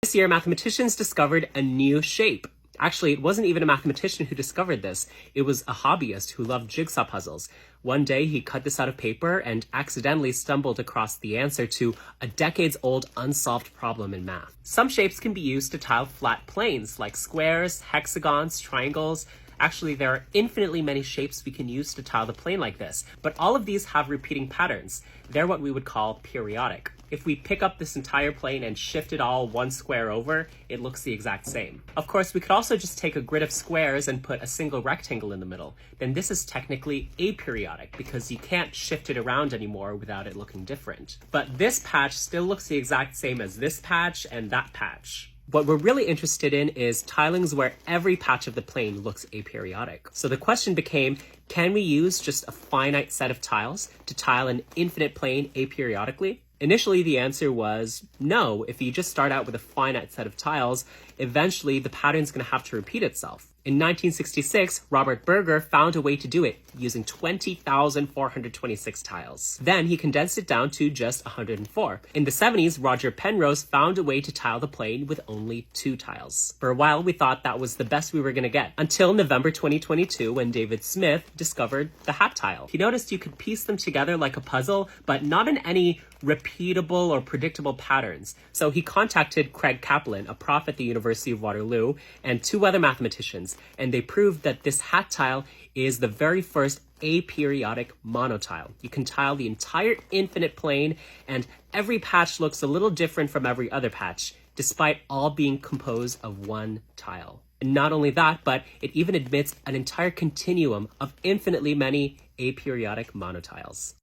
This year, mathematicians discovered a new shape. Actually, it wasn't even a mathematician who discovered this. It was a hobbyist who loved jigsaw puzzles. One day, he cut this out of paper and accidentally stumbled across the answer to a decades-old unsolved problem in math. Some shapes can be used to tile flat planes, like squares, hexagons, triangles. Actually, there are infinitely many shapes we can use to tile the plane like this, but all of these have repeating patterns. They're what we would call periodic. If we pick up this entire plane and shift it all one square over, it looks the exact same. Of course, we could also just take a grid of squares and put a single rectangle in the middle. Then this is technically aperiodic because you can't shift it around anymore without it looking different. But this patch still looks the exact same as this patch and that patch. What we're really interested in is tilings where every patch of the plane looks aperiodic. So the question became, can we use just a finite set of tiles to tile an infinite plane aperiodically? Initially, the answer was no. If you just start out with a finite set of tiles, eventually the pattern's going to have to repeat itself. In 1966, Robert Berger found a way to do it using 20,426 tiles. Then he condensed it down to just 104. In the 70s, Roger Penrose found a way to tile the plane with only 2 tiles. For a while, we thought that was the best we were going to get, until November 2022 when David Smith discovered the hat tile. He noticed you could piece them together like a puzzle, but not in any repeatable or predictable patterns. So he contacted Craig Kaplan, a prof at the University of Waterloo, and 2 other mathematicians, and they proved that this hat tile is the very first aperiodic monotile. You can tile the entire infinite plane, and every patch looks a little different from every other patch, despite all being composed of one tile. And not only that, but it even admits an entire continuum of infinitely many aperiodic monotiles.